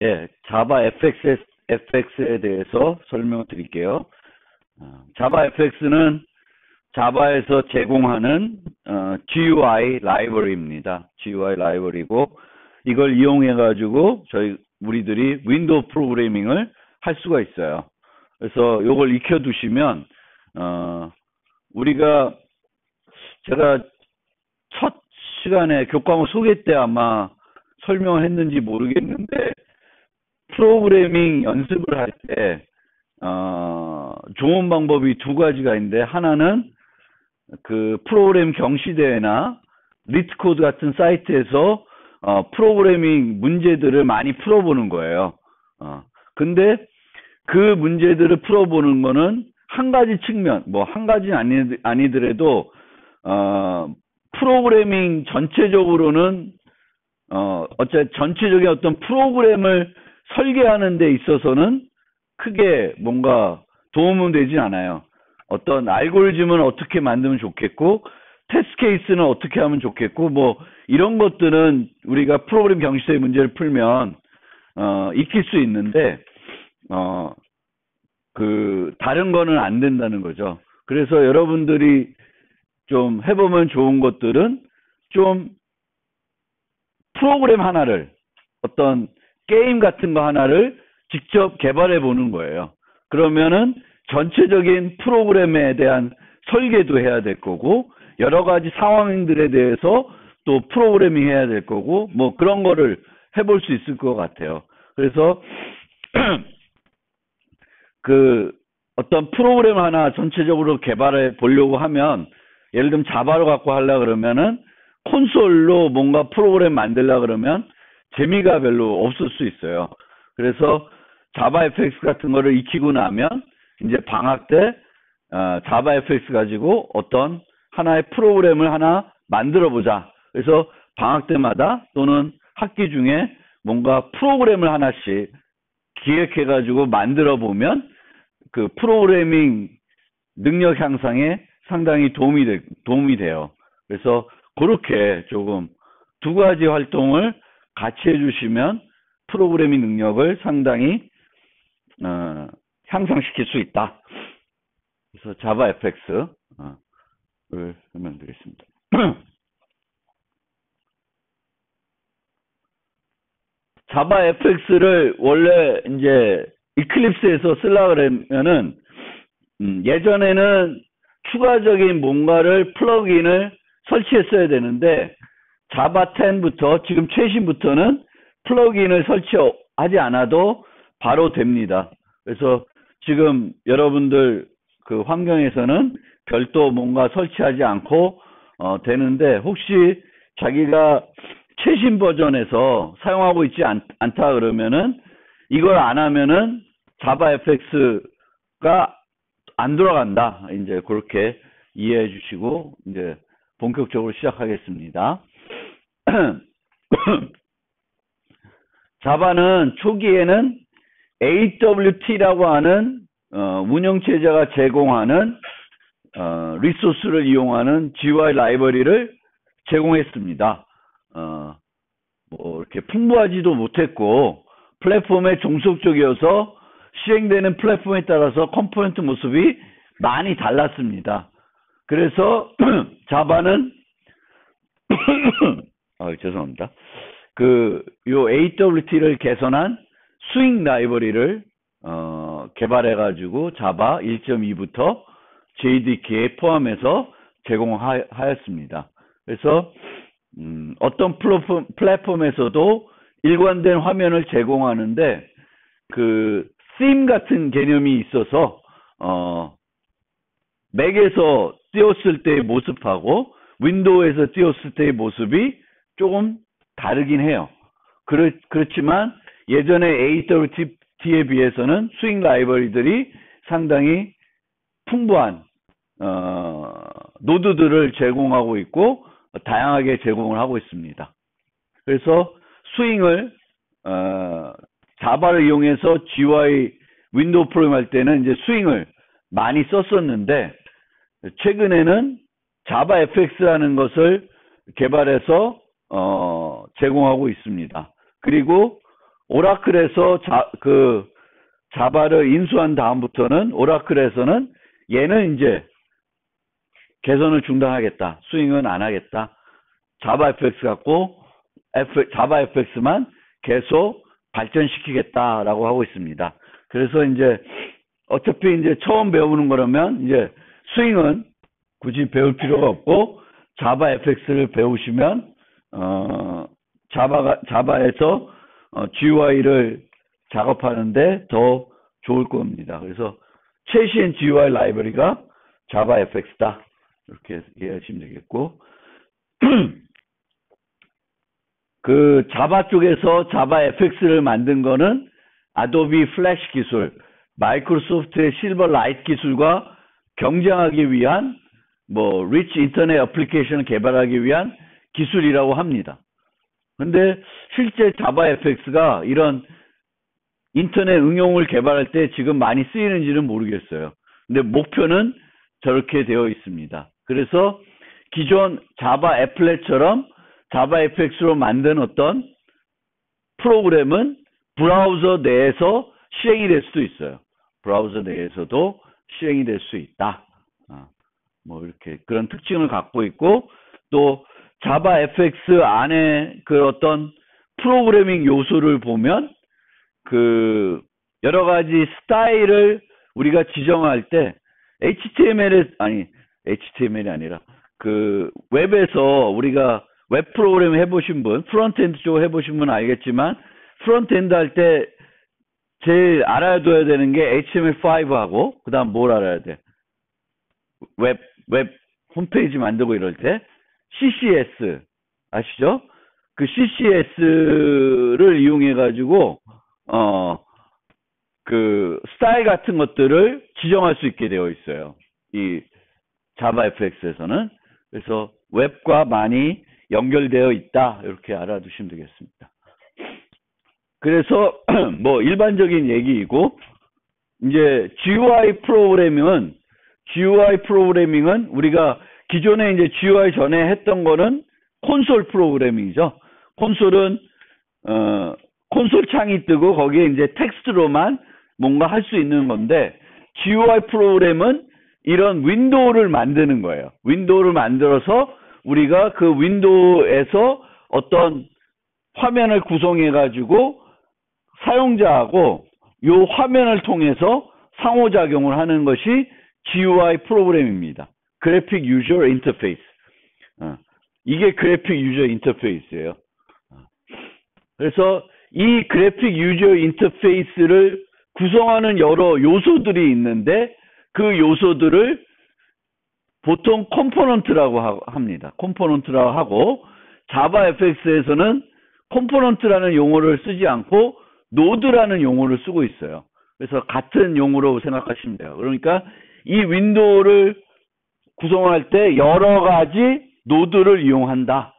예, 자바 FX에 대해서 설명드릴게요. 자바 FX는 자바에서 제공하는 GUI 라이브러리입니다. GUI 라이브러리고 이걸 이용해 가지고 우리들이 윈도우 프로그래밍을 할 수가 있어요. 그래서 이걸 익혀 두시면 우리가 제가 첫 시간에 교과목 소개 때 아마 설명을 했는지 모르겠는데 프로그래밍 연습을 할 때 좋은 방법이 두 가지가 있는데, 하나는 그 프로그램 경시대회나 리트코드 같은 사이트에서 프로그래밍 문제들을 많이 풀어보는 거예요. 근데 그 문제들을 풀어보는 거는 한 가지 측면, 뭐 한 가지는 아니더라도 프로그래밍 전체적으로는 전체적인 어떤 프로그램을 설계하는 데 있어서는 크게 뭔가 도움은 되진 않아요. 어떤 알고리즘은 어떻게 만들면 좋겠고, 테스트 케이스는 어떻게 하면 좋겠고, 뭐 이런 것들은 우리가 프로그램 경시대의 문제를 풀면 익힐 수 있는데 다른 거는 안 된다는 거죠. 그래서 여러분들이 좀 해보면 좋은 것들은 좀 프로그램 하나를, 어떤 게임 같은 거 하나를 직접 개발해 보는 거예요. 그러면은 전체적인 프로그램에 대한 설계도 해야 될 거고, 여러 가지 상황들에 대해서 또 프로그래밍 해야 될 거고, 뭐 그런 거를 해볼 수 있을 것 같아요. 그래서 어떤 프로그램 하나 전체적으로 개발해 보려고 하면, 예를 들면 자바로 갖고 하려고 그러면은 콘솔로 뭔가 프로그램 만들려고 그러면 재미가 별로 없을 수 있어요. 그래서 자바 FX 같은 거를 익히고 나면 이제 방학 때 자바 FX 가지고 어떤 하나의 프로그램을 하나 만들어 보자. 그래서 방학 때마다 또는 학기 중에 뭔가 프로그램을 하나씩 기획해 가지고 만들어 보면 그 프로그래밍 능력 향상에 상당히 도움이 돼요. 그래서 그렇게 조금 두 가지 활동을 같이 해주시면 프로그래밍 능력을 상당히 향상시킬 수 있다. 그래서 자바 FX를 설명드리겠습니다. 자바 FX를 원래 이제 이클립스에서 쓰려고 그러면은 예전에는 추가적인 뭔가를 플러그인을 설치했어야 되는데, 자바 10부터 지금 최신부터는 플러그인을 설치하지 않아도 바로 됩니다. 그래서 지금 여러분들 그 환경에서는 별도 뭔가 설치하지 않고 되는데, 혹시 자기가 최신 버전에서 사용하고 있지 않다 그러면은 이걸 안 하면은 자바 FX가 안 돌아간다. 이제 그렇게 이해해 주시고 이제 본격적으로 시작하겠습니다. 자바는 초기에는 AWT라고 하는 운영체제가 제공하는 리소스를 이용하는 GUI 라이브러리를 제공했습니다. 뭐 이렇게 풍부하지도 못했고 플랫폼에 종속적이어서 시행되는 플랫폼에 따라서 컴포넌트 모습이 많이 달랐습니다. 그래서 자바는 죄송합니다. 요 AWT를 개선한 스윙 라이브러리를 개발해 가지고 자바 1.2부터 JDK에 포함해서 제공하였습니다. 그래서 어떤 플랫폼에서도 일관된 화면을 제공하는데, 심 같은 개념이 있어서 맥에서 띄웠을 때의 모습하고 윈도우에서 띄웠을 때의 모습이 조금 다르긴 해요. 그렇지만 예전에 AWT에 비해서는 스윙 라이브러리들이 상당히 풍부한 노드들을 제공하고 있고 다양하게 제공을 하고 있습니다. 그래서 스윙을 자바를 이용해서 GUI 윈도우 프로그램 할 때는 이제 스윙을 많이 썼었는데, 최근에는 자바 FX라는 것을 개발해서 제공하고 있습니다. 그리고 오라클에서 자바를 인수한 다음부터는 오라클에서는 얘는 이제 개선을 중단하겠다. 스윙은 안 하겠다. 자바 FX 갖고 자바 FX만 계속 발전시키겠다라고 하고 있습니다. 그래서 이제 어차피 이제 처음 배우는 거라면 이제 스윙은 굳이 배울 필요가 없고 자바 FX를 배우시면 자바에서 GUI를 작업하는데 더 좋을 겁니다. 그래서 최신 GUI 라이브러리가 자바 FX다. 이렇게 이해하시면 되겠고 그 자바 쪽에서 자바 FX를 만든 거는 아도비 플래시 기술, 마이크로소프트의 실버라이트 기술과 경쟁하기 위한 뭐 리치 인터넷 애플리케이션을 개발하기 위한 기술이라고 합니다. 근데 실제 자바 FX가 이런 인터넷 응용을 개발할 때 지금 많이 쓰이는지는 모르겠어요. 근데 목표는 저렇게 되어 있습니다. 그래서 기존 자바 애플렛처럼 자바 FX로 만든 어떤 프로그램은 브라우저 내에서 실행이 될 수도 있어요. 브라우저 내에서도 실행이 될 수 있다. 뭐 이렇게 그런 특징을 갖고 있고 또 자바 FX 안에 그 어떤 프로그래밍 요소를 보면 그 여러 가지 스타일을 우리가 지정할 때 HTML이 아니라 그 웹에서 우리가 웹 프로그램 해보신 분, 프론트엔드 쪽 해보신 분 알겠지만 프론트엔드 할 때 제일 알아둬야 되는 게 HTML5하고 그 다음 뭘 알아야 돼? 웹 홈페이지 만들고 이럴 때 CSS 아시죠? 그 CSS를 이용해 가지고 그 스타일 같은 것들을 지정할 수 있게 되어 있어요. 이 자바 FX에서는. 그래서 웹과 많이 연결되어 있다. 이렇게 알아두시면 되겠습니다. 그래서 뭐 일반적인 얘기이고 이제 GUI 프로그래밍은 우리가 기존에 이제 GUI 전에 했던 거는 콘솔 프로그래밍이죠. 콘솔은 콘솔 창이 뜨고 거기에 이제 텍스트로만 뭔가 할 수 있는 건데 GUI 프로그램은 이런 윈도우를 만드는 거예요. 윈도우를 만들어서 우리가 그 윈도우에서 어떤 화면을 구성해 가지고 사용자하고 요 화면을 통해서 상호작용을 하는 것이 GUI 프로그램입니다. 그래픽 유저 인터페이스. 이게 그래픽 유저 인터페이스예요. 그래서 이 그래픽 유저 인터페이스를 구성하는 여러 요소들이 있는데 그 요소들을 보통 컴포넌트라고 합니다. 컴포넌트라고 하고 자바 FX에서는 컴포넌트라는 용어를 쓰지 않고 노드라는 용어를 쓰고 있어요. 그래서 같은 용어로 생각하시면 돼요. 그러니까 이 윈도우를 구성할 때 여러 가지 노드를 이용한다.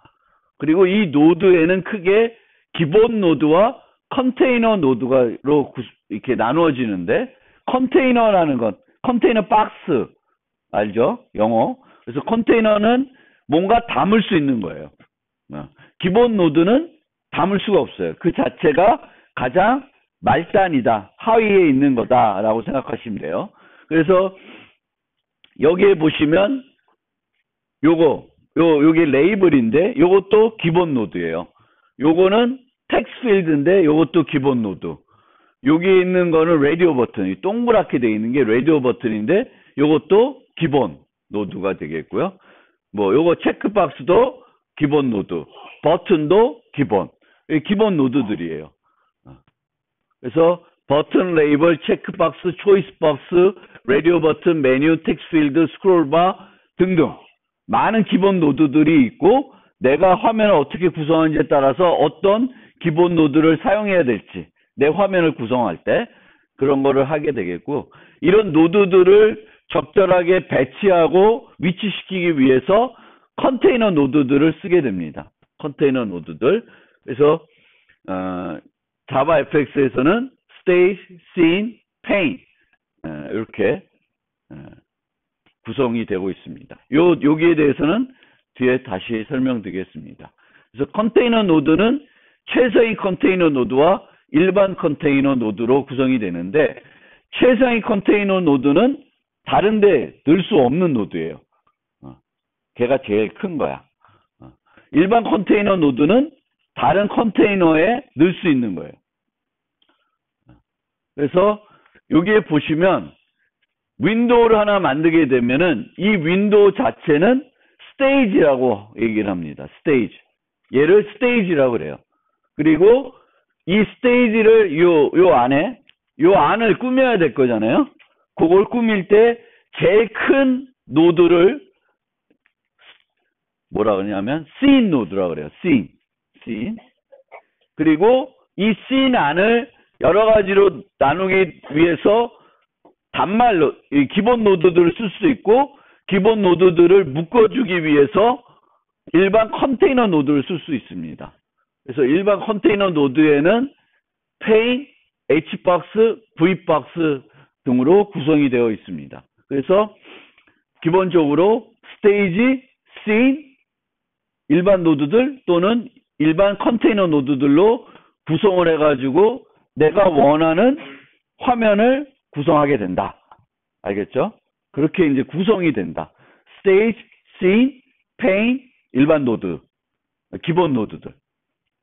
그리고 이 노드에는 크게 기본 노드와 컨테이너 노드로 이렇게 나누어지는데 컨테이너라는 건 컨테이너 박스 알죠? 영어. 그래서 컨테이너는 뭔가 담을 수 있는 거예요. 기본 노드는 담을 수가 없어요. 그 자체가 가장 말단이다. 하위에 있는 거다라고 생각하시면 돼요. 그래서 여기에 보시면 요게 레이블인데 요것도 기본 노드예요. 요거는 텍스트 필드인데 요것도 기본 노드. 여기에 있는 거는 라디오 버튼, 동그랗게 되어 있는 게 라디오 버튼인데 요것도 기본 노드가 되겠고요. 뭐 요거 체크박스도 기본 노드, 버튼도 기본 노드들이에요. 그래서 버튼, 레이블, 체크박스, 초이스 박스, 라디오 버튼, 메뉴, 텍스트 필드, 스크롤바 등등 많은 기본 노드들이 있고 내가 화면을 어떻게 구성하는지에 따라서 어떤 기본 노드를 사용해야 될지 내 화면을 구성할 때 그런 거를 하게 되겠고 이런 노드들을 적절하게 배치하고 위치시키기 위해서 컨테이너 노드들을 쓰게 됩니다. 컨테이너 노드들. 그래서 자바 FX에서는 stage, scene, pane 이렇게 구성이 되고 있습니다. 여기에 대해서는 뒤에 다시 설명드리겠습니다. 그래서 컨테이너 노드는 최소의 컨테이너 노드와 일반 컨테이너 노드로 구성이 되는데 최상위 컨테이너 노드는 다른데 넣을 수 없는 노드예요. 걔가 제일 큰 거야. 일반 컨테이너 노드는 다른 컨테이너에 넣을 수 있는 거예요. 그래서 여기에 보시면 윈도우를 하나 만들게 되면은 이 윈도우 자체는 스테이지라고 얘기를 합니다. 스테이지. 얘를 스테이지라고 그래요. 그리고 이 스테이지를 요 안을 꾸며야 될 거잖아요. 그걸 꾸밀 때 제일 큰 노드를 뭐라 그러냐면 씬 노드라고 그래요. 씬. 그리고 이 씬 안을 여러 가지로 나누기 위해서 단말로 이 기본 노드들을 쓸 수 있고 기본 노드들을 묶어주기 위해서 일반 컨테이너 노드를 쓸 수 있습니다. 그래서 일반 컨테이너 노드에는 페인, H박스, V박스 등으로 구성이 되어 있습니다. 그래서 기본적으로 스테이지, 씬, 일반 노드들 또는 일반 컨테이너 노드들로 구성을 해가지고 내가 원하는 화면을 구성하게 된다. 알겠죠? 그렇게 이제 구성이 된다. 스테이지, 씬, 페인, 일반 노드, 기본 노드들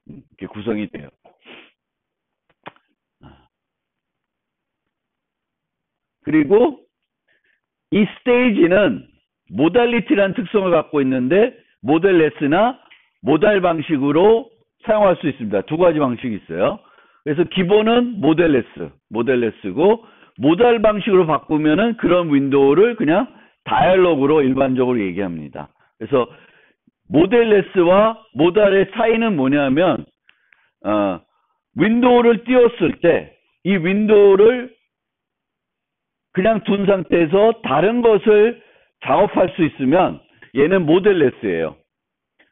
이렇게 구성이 돼요. 그리고 이 스테이지는 모달리티라는 특성을 갖고 있는데 모델레스나 모달 방식으로 사용할 수 있습니다. 두 가지 방식이 있어요. 그래서 기본은 모델레스고 모달 방식으로 바꾸면은 그런 윈도우를 그냥 다이얼로그로 일반적으로 얘기합니다. 그래서 모델레스와 모달의 차이는 뭐냐면 윈도우를 띄웠을 때 이 윈도우를 그냥 둔 상태에서 다른 것을 작업할 수 있으면 얘는 모델레스예요.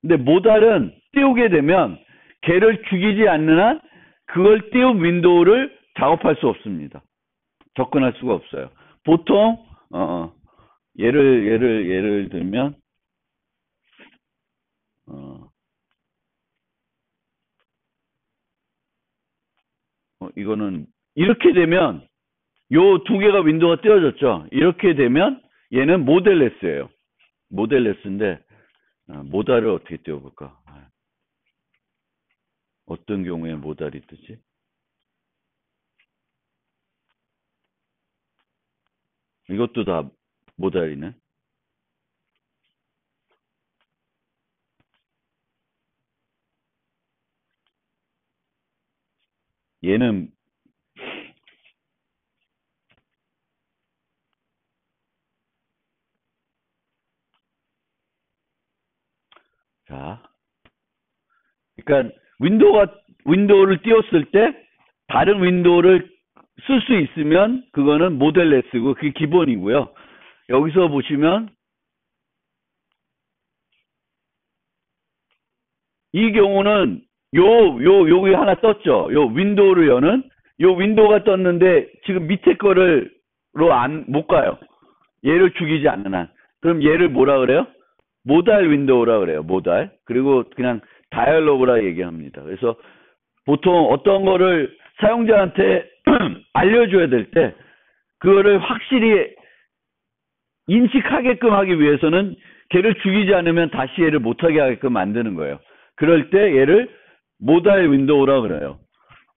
근데 모달은 띄우게 되면 걔를 죽이지 않는 한 그걸 띄운 윈도우를 작업할 수 없습니다. 접근할 수가 없어요. 보통 예를 들면 이거는 이렇게 되면 요 두 개가 윈도우가 띄워졌죠. 이렇게 되면 얘는 모델레스예요. 모델레스인데 모달을 어떻게 띄워볼까? 어떤 경우에 모달이 뜨지? 이것도 다 모달이네. 얘는 자, 그러니까 윈도우를 띄웠을 때 다른 윈도우를 쓸 수 있으면 그거는 모델레스고 그게 기본이고요. 여기서 보시면 이 경우는 여기 하나 떴죠. 요 윈도우를 여는 요 윈도우가 떴는데 지금 밑에 거를 못 가요. 얘를 죽이지 않는 한. 그럼 얘를 뭐라 그래요? 모달 윈도우라 그래요. 모달. 그리고 그냥 다이얼로그라 얘기합니다. 그래서 보통 어떤 거를 사용자한테 알려줘야 될 때 그거를 확실히 인식하게끔 하기 위해서는 걔를 죽이지 않으면 다시 얘를 못하게 하게끔 만드는 거예요. 그럴 때 얘를 모달 윈도우라 그래요.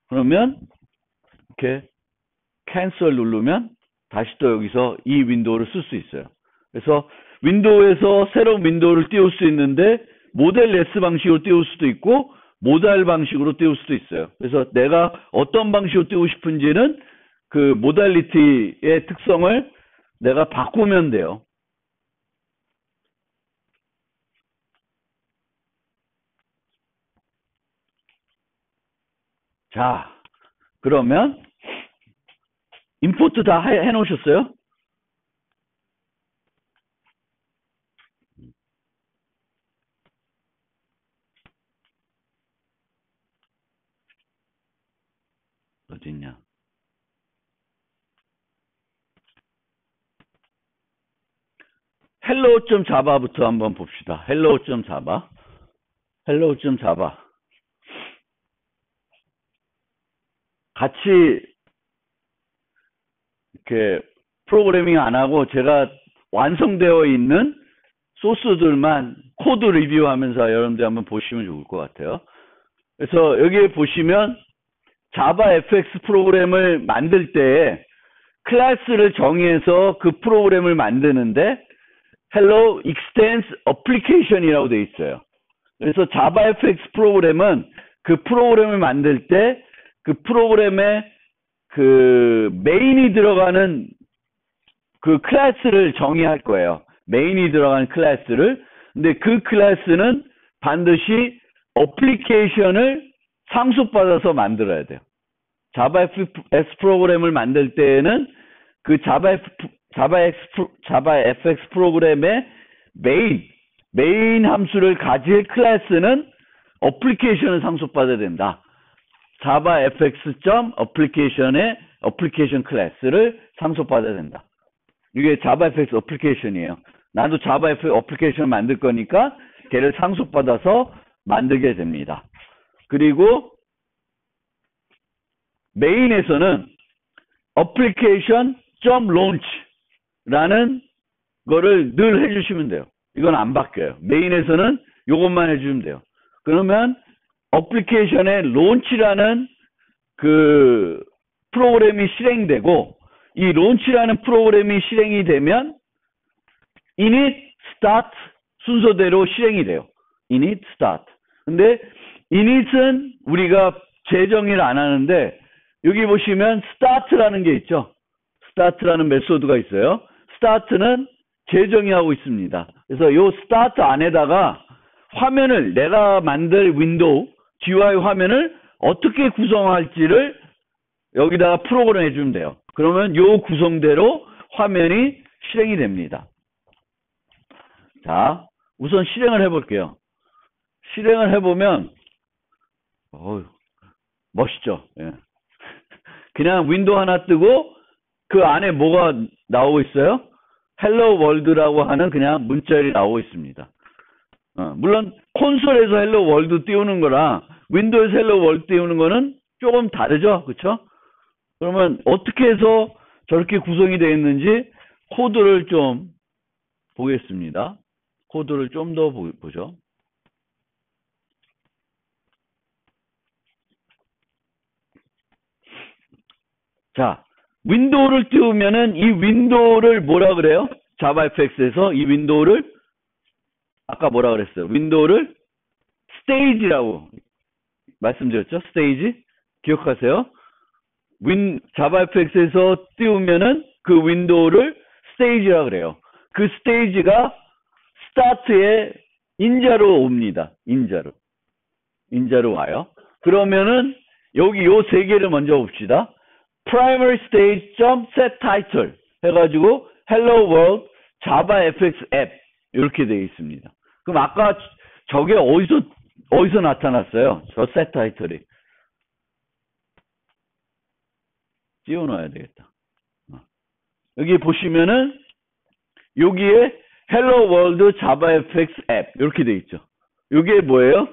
그러면 이렇게 캔슬 누르면 다시 또 여기서 이 윈도우를 쓸 수 있어요. 그래서 윈도우에서 새로운 윈도우를 띄울 수 있는데 모델레스 방식으로 띄울 수도 있고 모달 방식으로 띄울 수도 있어요. 그래서 내가 어떤 방식으로 띄우고 싶은지는 그 모달리티의 특성을 내가 바꾸면 돼요. 자, 그러면 임포트 다 해놓으셨어요? 어딨냐? hello.java부터 한번 봅시다. hello.java. hello.java. 같이 이렇게 프로그래밍 안 하고 제가 완성되어 있는 소스들만 코드 리뷰하면서 여러분들 한번 보시면 좋을 것 같아요. 그래서 여기에 보시면 자바 fx 프로그램을 만들 때 클래스를 정의해서 그 프로그램을 만드는데 hello extends application이라고 되어 있어요. 그래서 자바 fx 프로그램은 그 프로그램을 만들 때 그 프로그램에 그 메인이 들어가는 그 클래스를 정의할 거예요. 메인이 들어가는 클래스를. 근데 그 클래스는 반드시 어플리케이션을 상속받아서 만들어야 돼요. 자바 FX 프로그램을 만들 때에는 그 자바 FX 프로그램의 메인 함수를 가질 클래스는 어플리케이션을 상속받아야 된다. 자바 fx.application의 어플리케이션 클래스를 상속받아야 된다. 이게 자바 fx 어플리케이션이에요. 나도 자바 fx 어플리케이션을 만들 거니까 걔를 상속받아서 만들게 됩니다. 그리고 메인에서는 application.launch라는 거를 늘 해주시면 돼요. 이건 안 바뀌어요. 메인에서는 이것만 해주시면 돼요. 그러면 어플리케이션의 launch라는 그 프로그램이 실행되고 이 launch라는 프로그램이 실행이 되면 init, start 순서대로 실행이 돼요. init, start. 근데 init은 우리가 재정의를 안 하는데 여기 보시면 start라는 게 있죠. start라는 메소드가 있어요. start는 재정의하고 있습니다. 그래서 이 start 안에다가 화면을 내가 만들 윈도우 GUI 화면을 어떻게 구성할지를 여기다가 프로그램 해주면 돼요. 그러면 이 구성대로 화면이 실행이 됩니다. 자, 우선 실행을 해볼게요. 실행을 해보면 멋있죠. 예. 그냥 윈도우 하나 뜨고 그 안에 뭐가 나오고 있어요? 헬로 월드라고 하는 그냥 문자열이 나오고 있습니다. 물론 콘솔에서 헬로 월드 띄우는 거랑 윈도우에서 헬로 월드 띄우는 거는 조금 다르죠. 그렇죠? 그러면 어떻게 해서 저렇게 구성이 되어 있는지 코드를 좀 보겠습니다. 코드를 좀 더 보죠. 자, 윈도우를 띄우면은 이 윈도우를 뭐라 그래요? 자바 FX에서 이 윈도우를 아까 뭐라 그랬어요? 윈도우를 스테이지라고 말씀드렸죠? 스테이지? 기억하세요? 자바 FX에서 띄우면은 그 윈도우를 스테이지라고 그래요. 그 스테이지가 스타트에 인자로 옵니다. 인자로 와요. 그러면은 여기 요 세 개를 먼저 봅시다. primary stage set title 해가지고 hello world java fx app 이렇게 되어 있습니다. 그럼 아까 저게 어디서 나타났어요? 저 set title이 띄워놔야 되겠다. 여기 보시면은 여기에 hello world java fx app 이렇게 되어 있죠. 이게 뭐예요?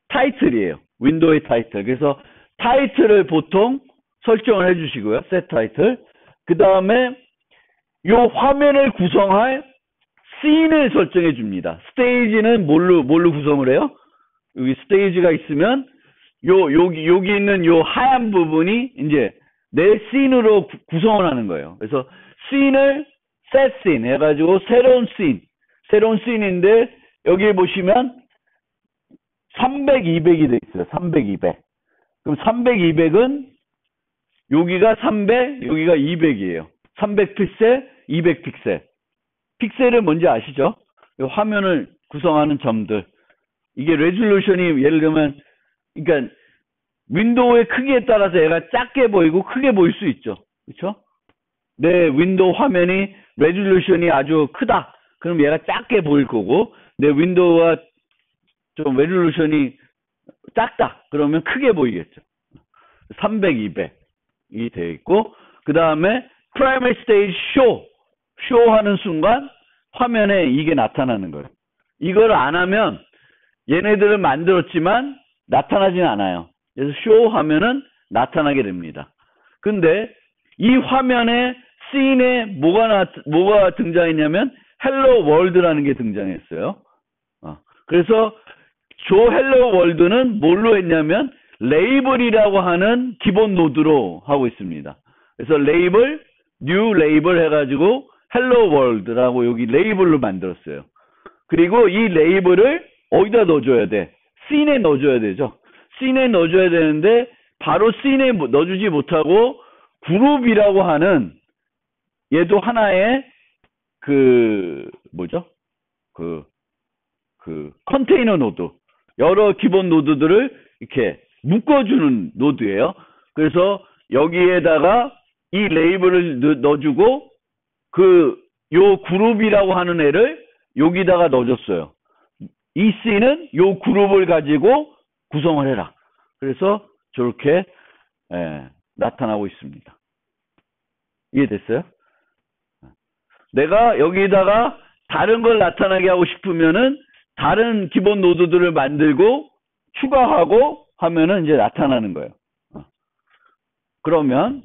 타이틀이에요. 윈도우의 타이틀. 그래서 타이틀을 보통 설정을 해주시고요. set 타이틀. 그 다음에 요 화면을 구성할 씬을 설정해 줍니다. 스테이지는 뭘로 구성을 해요? 여기 스테이지가 있으면 여기 있는 요 하얀 부분이 이제 내 씬으로 구성을 하는 거예요. 그래서 씬을 set scene 해가지고 새로운 씬인데 여기 보시면 300, 200이 돼 있어요. 300, 200. 그럼 300, 200은 여기가 300, 여기가 200이에요. 300 픽셀, 200 픽셀. 픽셀은 뭔지 아시죠? 화면을 구성하는 점들. 이게 레졸루션이 예를 들면, 그러니까 윈도우의 크기에 따라서 얘가 작게 보이고 크게 보일 수 있죠. 그렇죠? 내 윈도우 화면이 레졸루션이 아주 크다. 그럼 얘가 작게 보일 거고, 내 윈도우가 좀 레졸루션이 작다. 그러면 크게 보이겠죠. 300, 200이 되어 있고, 그 다음에 primary stage show 하는 순간 화면에 이게 나타나는 거예요. 이걸 안 하면 얘네들을 만들었지만 나타나진 않아요. 그래서 show 하면은 나타나게 됩니다. 근데 이 화면에 씬에 뭐가 등장했냐면 헬로 월드라는 게 등장했어요. 그래서 조 헬로 월드는 뭘로 했냐면 레이블이라고 하는 기본 노드로 하고 있습니다. 그래서 레이블, 뉴 레이블 해가지고 헬로 월드라고 여기 레이블로 만들었어요. 그리고 이 레이블을 어디다 넣어줘야 돼? 씬에 넣어줘야 되죠. 씬에 넣어줘야 되는데 바로 씬에 넣어주지 못하고 그룹이라고 하는 얘도 하나의 컨테이너 노드, 여러 기본 노드들을 이렇게 묶어주는 노드예요. 그래서 여기에다가 이 레이블을 넣어주고 요 그룹이라고 하는 애를 여기다가 넣어줬어요. 이 씬은 요 그룹을 가지고 구성을 해라. 그래서 저렇게 나타나고 있습니다. 이해됐어요? 내가 여기다가 다른 걸 나타나게 하고 싶으면은 다른 기본 노드들을 만들고 추가하고 하면은 이제 나타나는 거예요. 그러면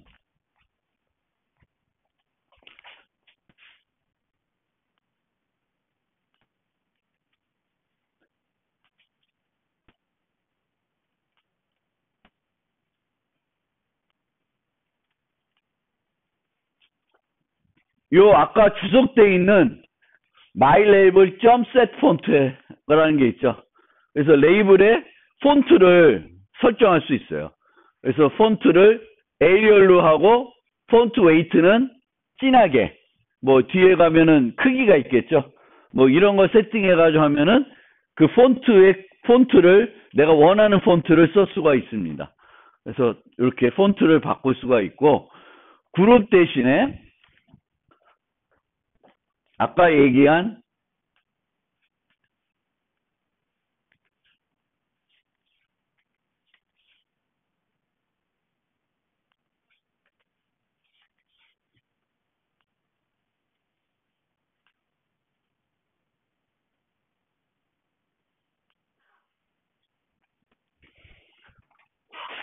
요 아까 주석되어 있는 myLabel.setFont라는 게 있죠. 그래서 레이블에 폰트를 설정할 수 있어요. 그래서 폰트를 에리얼로 하고 폰트 웨이트는 진하게, 뭐 뒤에 가면은 크기가 있겠죠. 뭐 이런 거 세팅해가지고 하면은 그 폰트를 내가 원하는 폰트를 쓸 수가 있습니다. 그래서 이렇게 폰트를 바꿀 수가 있고, 그룹 대신에 아까 얘기한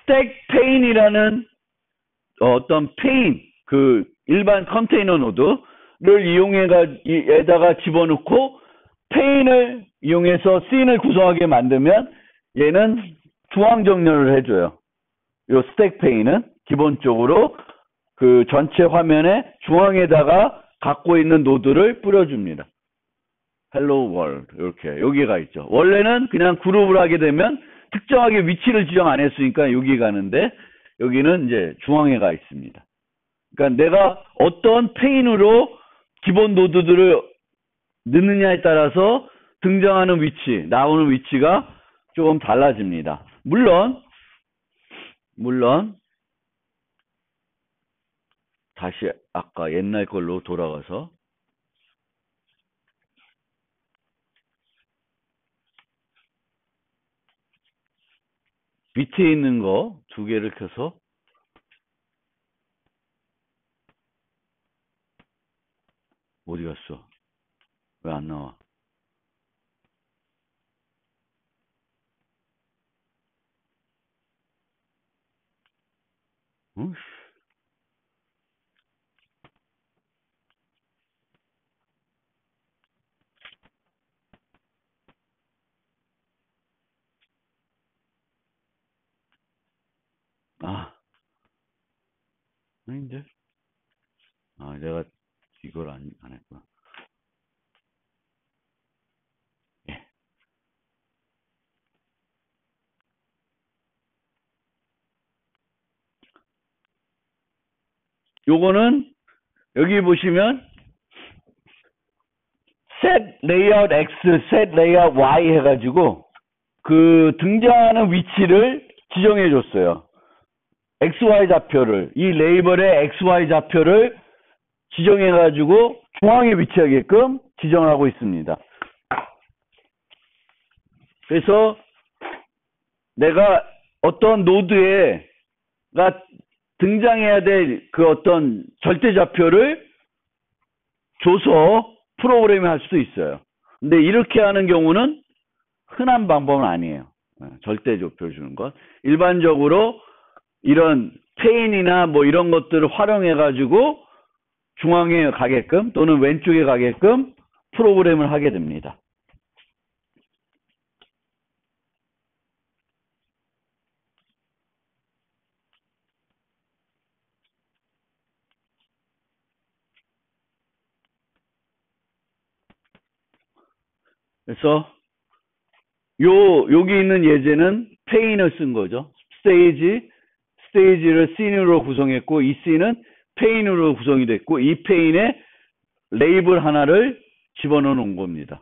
스택 페인이라는 어떤 페인, 일반 컨테이너 노드를 이용해다가 집어넣고 페인을 이용해서 씬을 구성하게 만들면 얘는 중앙 정렬을 해줘요. 요 스택 페인은 기본적으로 그 전체 화면에 중앙에다가 갖고 있는 노드를 뿌려줍니다. 헬로 월드 이렇게 여기가 있죠. 원래는 그냥 그룹을 하게 되면 특정하게 위치를 지정 안 했으니까 여기 가는데 여기는 이제 중앙에 가 있습니다. 그러니까 내가 어떤 페인으로 기본 노드들을 넣느냐에 따라서 등장하는 위치, 나오는 위치가 조금 달라집니다. 물론 다시 아까 옛날 걸로 돌아가서 밑에 있는 거 두 개를 켜서 어디 갔어? 왜 안 나와? 응? 아닌데? 내가 이걸 안 했구나. 예. 요거는 여기 보시면 set layout X, set layout Y 해가지고 그 등장하는 위치를 지정해 줬어요. XY 좌표를, 이 레이블의 XY 좌표를 지정해가지고 중앙에 위치하게끔 지정을 하고 있습니다. 그래서 내가 어떤 노드에가 등장해야 될 그 어떤 절대 좌표를 줘서 프로그램을 할 수도 있어요. 근데 이렇게 하는 경우는 흔한 방법은 아니에요. 절대 좌표를 주는 것. 일반적으로 이런 페인이나 뭐 이런 것들을 활용해 가지고 중앙에 가게끔 또는 왼쪽에 가게끔 프로그램을 하게 됩니다. 그래서 여기 있는 예제는 페인을 쓴 거죠. 스테이지를 씬으로 구성했고, 이 씬은 페인으로 구성이 됐고, 이 페인에 레이블 하나를 집어넣어 놓은 겁니다.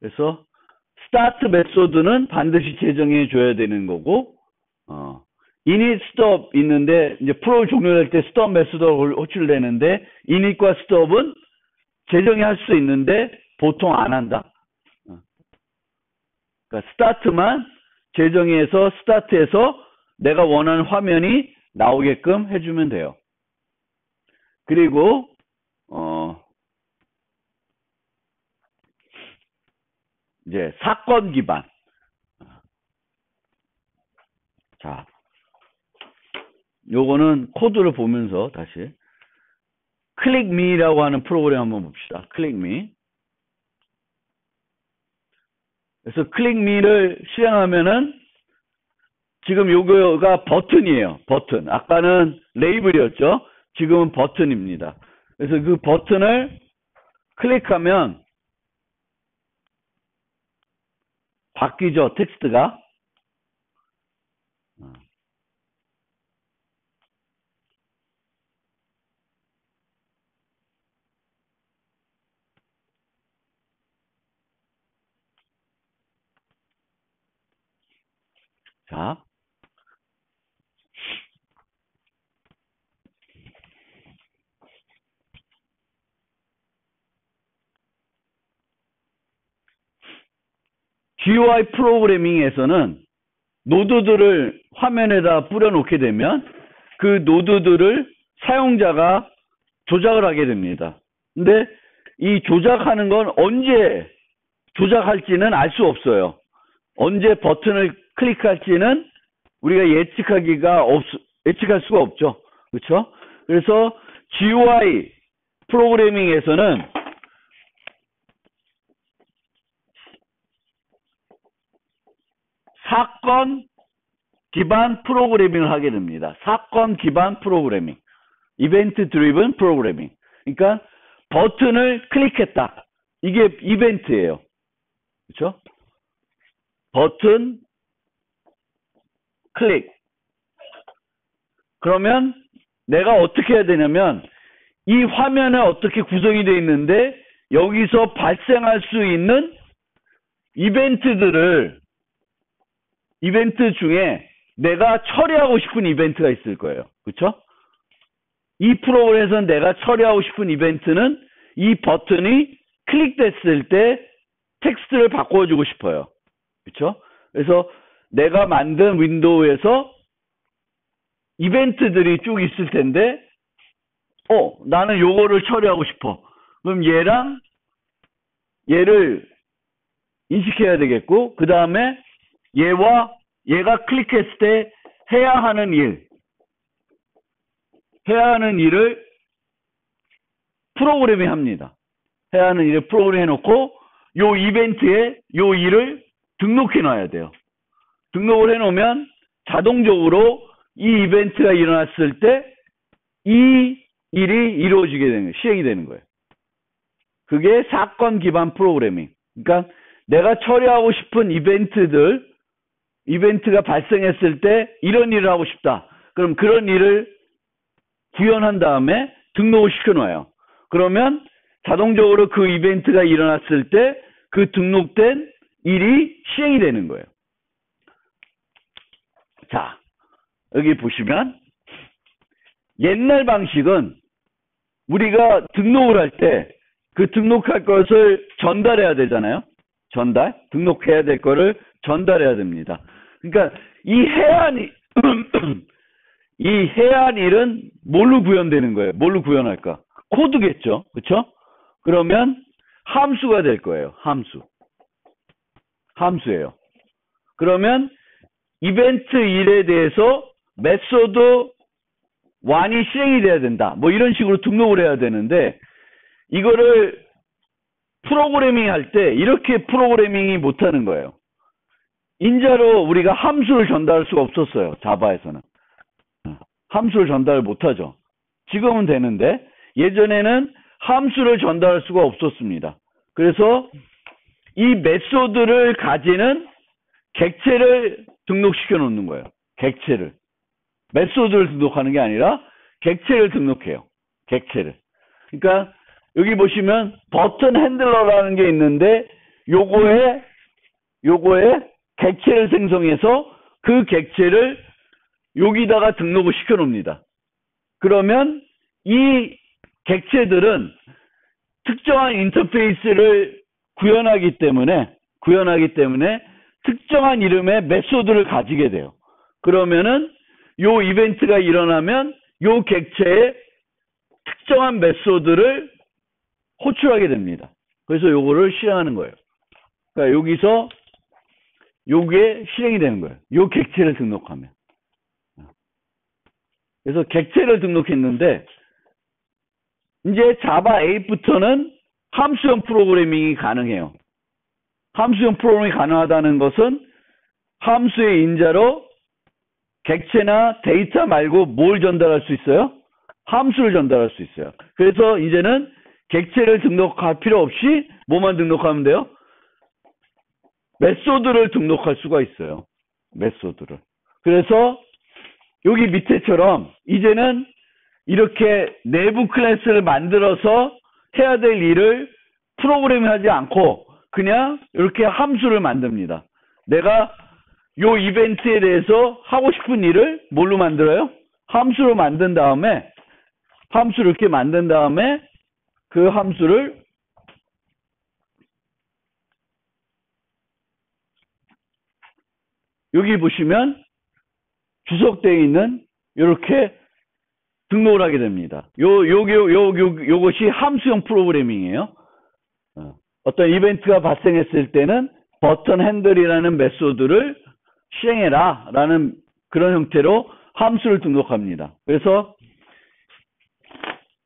그래서 스타트 메소드는 반드시 제정해 줘야 되는 거고, init, stop 있는데 이제 프로그램 종료될 때 stop 메소드가 호출되는데 init과 stop은 제정할 수 있는데 보통 안 한다. 그러니까 스타트만 제정해서 스타트해서 내가 원하는 화면이 나오게끔 해주면 돼요. 그리고 이제 사건 기반. 자, 요거는 코드를 보면서 다시 클릭미라고 하는 프로그램 한번 봅시다. 클릭미. 그래서 클릭미를 실행하면은 지금 요거가 버튼이에요. 버튼. 아까는 레이블이었죠. 지금은 버튼입니다. 그래서 그 버튼을 클릭하면 바뀌죠. 텍스트가. 자. GUI 프로그래밍에서는 노드들을 화면에다 뿌려놓게 되면 그 노드들을 사용자가 조작을 하게 됩니다. 근데 이 조작하는 건 언제 조작할지는 알 수 없어요. 언제 버튼을 클릭할지는 우리가 예측할 수가 없죠. 그렇죠? 그래서 GUI 프로그래밍에서는 사건 기반 프로그래밍을 하게 됩니다. 사건 기반 프로그래밍. 이벤트 드리븐 프로그래밍. 그러니까 버튼을 클릭했다. 이게 이벤트예요. 그렇죠? 버튼 클릭. 그러면 내가 어떻게 해야 되냐면 이 화면에 어떻게 구성이 되어 있는데 여기서 발생할 수 있는 이벤트 중에 내가 처리하고 싶은 이벤트가 있을 거예요. 그렇죠? 이 프로그램에서 내가 처리하고 싶은 이벤트는 이 버튼이 클릭됐을 때 텍스트를 바꿔주고 싶어요. 그렇죠? 그래서 내가 만든 윈도우에서 이벤트들이 쭉 있을 텐데 나는 요거를 처리하고 싶어. 그럼 얘를 인식해야 되겠고 그 다음에 얘가 클릭했을 때 해야 하는 일을 프로그램이 합니다. 해야 하는 일을 프로그램 해놓고 요 이벤트에 요 일을 등록해 놔야 돼요. 등록을 해놓으면 자동적으로 이 이벤트가 일어났을 때 이 일이 이루어지게 되는 거예요. 시행이 되는 거예요. 그게 사건 기반 프로그래밍. 그러니까 내가 처리하고 싶은 이벤트가 발생했을 때 이런 일을 하고 싶다. 그럼 그런 일을 구현한 다음에 등록을 시켜놔요. 그러면 자동적으로 그 이벤트가 일어났을 때 그 등록된 일이 시행이 되는 거예요. 자, 여기 보시면 옛날 방식은 우리가 등록을 할 때 그 등록할 것을 전달해야 되잖아요. 등록해야 될 거를 전달해야 됩니다. 그러니까 이 해안 일은 뭘로 구현되는 거예요? 뭘로 구현할까? 코드겠죠. 그렇죠? 그러면 함수가 될 거예요. 함수. 함수예요. 그러면 이벤트 1에 대해서 메소드 1이 실행이 돼야 된다. 뭐 이런 식으로 등록을 해야 되는데 이거를 프로그래밍 할 때 이렇게 프로그래밍이 못하는 거예요. 인자로 우리가 함수를 전달할 수가 없었어요. 자바에서는. 함수를 전달을 못하죠. 지금은 되는데 예전에는 함수를 전달할 수가 없었습니다. 그래서 이 메소드를 가지는 객체를 등록시켜 놓는 거예요. 객체를. 메소드를 등록하는 게 아니라 객체를 등록해요. 객체를. 그러니까 여기 보시면 버튼 핸들러라는 게 있는데 요거에 객체를 생성해서 그 객체를 여기다가 등록을 시켜 놓습니다. 그러면 이 객체들은 특정한 인터페이스를 구현하기 때문에 특정한 이름의 메소드를 가지게 돼요. 그러면은 요 이벤트가 일어나면 요 객체에 특정한 메소드를 호출하게 됩니다. 그래서 요거를 실행하는 거예요. 그러니까 여기서 요게 실행이 되는 거예요. 요 객체를 등록하면. 그래서 객체를 등록했는데 이제 자바 8부터는 함수형 프로그래밍이 가능해요. 함수형 프로그래밍이 가능하다는 것은 함수의 인자로 객체나 데이터 말고 뭘 전달할 수 있어요? 함수를 전달할 수 있어요. 그래서 이제는 객체를 등록할 필요 없이 뭐만 등록하면 돼요? 메소드를 등록할 수가 있어요. 메소드를. 그래서 여기 밑에처럼 이제는 이렇게 내부 클래스를 만들어서 해야 될 일을 프로그래밍하지 않고 그냥 이렇게 함수를 만듭니다. 내가 요 이벤트에 대해서 하고 싶은 일을 뭘로 만들어요? 함수로 만든 다음에 함수를 이렇게 만든 다음에 그 함수를 여기 보시면 주석되어 있는 이렇게 등록을 하게 됩니다. 요것이 함수형 프로그래밍이에요. 어떤 이벤트가 발생했을 때는 버튼 핸들이라는 메소드를 실행해라 라는 그런 형태로 함수를 등록합니다. 그래서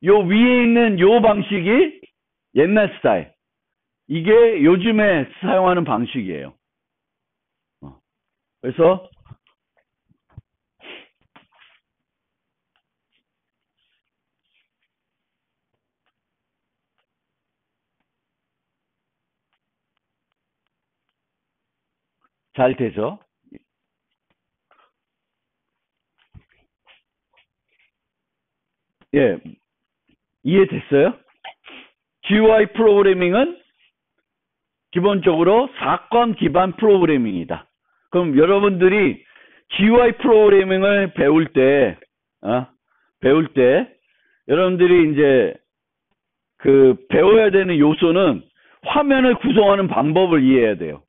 요 위에 있는 요 방식이 옛날 스타일. 이게 요즘에 사용하는 방식이에요. 그래서 잘 되죠? 예, 이해됐어요? GUI 프로그래밍은 기본적으로 사건 기반 프로그래밍이다. 그럼 여러분들이 GUI 프로그래밍을 배울 때 여러분들이 이제 그 배워야 되는 요소는 화면을 구성하는 방법을 이해해야 돼요.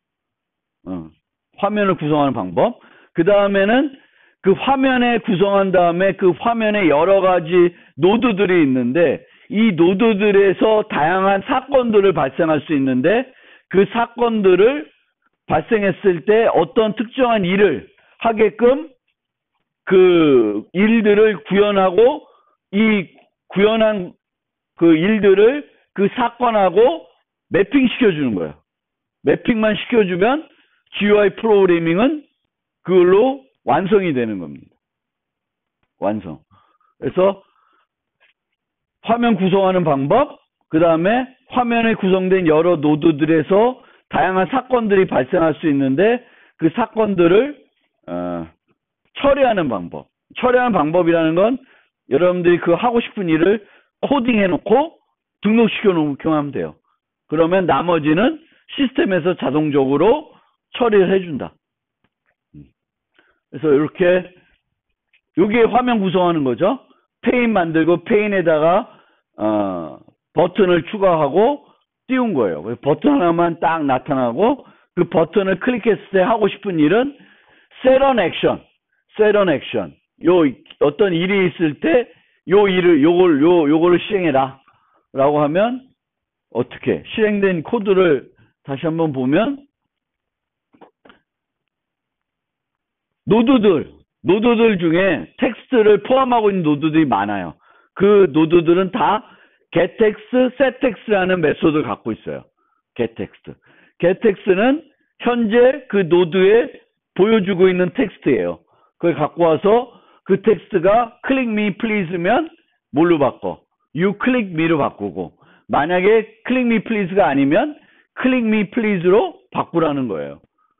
화면을 구성하는 방법. 그 다음에는 그 화면에 구성한 다음에 그 화면에 여러 가지 노드들이 있는데 이 노드들에서 다양한 사건들을 발생할 수 있는데 그 사건들을 발생했을 때 어떤 특정한 일을 하게끔 그 일들을 구현하고 이 구현한 그 일들을 그 사건하고 매핑 시켜주는 거예요. 매핑만 시켜주면 GUI 프로그래밍은 그걸로 완성이 되는 겁니다. 완성. 그래서 화면 구성하는 방법, 그 다음에 화면에 구성된 여러 노드들에서 다양한 사건들이 발생할 수 있는데 그 사건들을 처리하는 방법. 처리하는 방법이라는 건 여러분들이 그 하고 싶은 일을 코딩해 놓고 등록시켜 놓기만 하면 돼요. 그러면 나머지는 시스템에서 자동적으로 처리를 해준다. 그래서 이렇게 여기에 화면 구성하는 거죠. 페인 만들고 페인에다가 버튼을 추가하고 띄운 거예요. 버튼 하나만 딱 나타나고 그 버튼을 클릭했을 때 하고 싶은 일은 set on action. 요 어떤 일이 있을 때 요 일을 요거를 실행해라 라고 하면 어떻게 실행된 코드를 다시 한번 보면 노드들 중에 텍스트를 포함하고 있는 노드들이 많아요. 그 노드들은 다 getText, setText라는 메소드를 갖고 있어요. getText. getText는 현재 그 노드에 보여주고 있는 텍스트예요. 그걸 갖고 와서 그 텍스트가 click me please면 뭘로 바꿔? you click me로 바꾸고, 만약에 click me please가 아니면 click me please로 바꾸라는 거예요.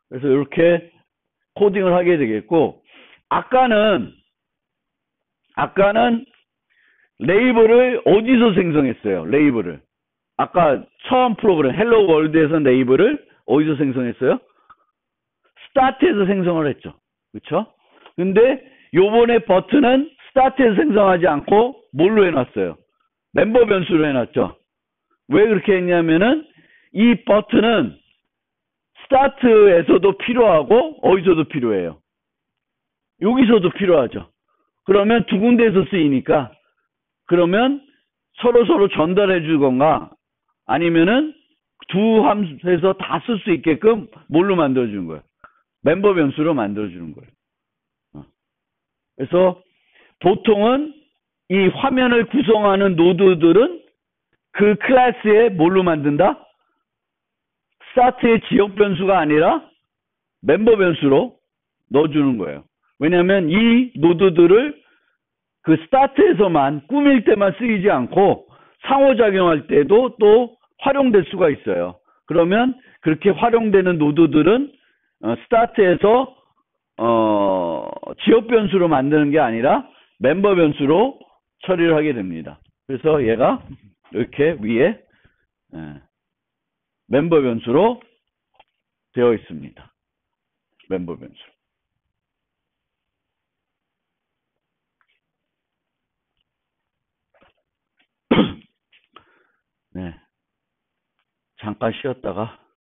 그래서 이렇게 코딩을 하게 되겠고, 아까는 레이블을 어디서 생성했어요? 레이블을. 아까 처음 프로그램 헬로 월드에서 레이블을 어디서 생성했어요? 스타트에서 생성을 했죠. 그렇죠? 근데 요번에 버튼은 스타트에서 생성하지 않고 뭘로 해놨어요? 멤버 변수로 해놨죠. 왜 그렇게 했냐면은 이 버튼은 스타트에서도 필요하고 어디서도 필요해요. 여기서도 필요하죠. 그러면 두 군데에서 쓰이니까, 그러면 서로 전달해 주건가 아니면은 두 함수에서 다 쓸 수 있게끔 뭘로 만들어 주는 거예요? 멤버 변수로 만들어 주는 거예요. 그래서 보통은 이 화면을 구성하는 노드들은 그 클래스에 뭘로 만든다? 스타트의 지역 변수가 아니라 멤버 변수로 넣어주는 거예요. 왜냐하면 이 노드들을 그 스타트에서만 꾸밀 때만 쓰이지 않고 상호작용할 때도 또 활용될 수가 있어요. 그러면 그렇게 활용되는 노드들은 스타트에서 지역 변수로 만드는 게 아니라 멤버 변수로 처리를 하게 됩니다. 그래서 얘가 이렇게 위에 멤버 변수로 되어 있습니다. 멤버 변수. 네. 잠깐 쉬었다가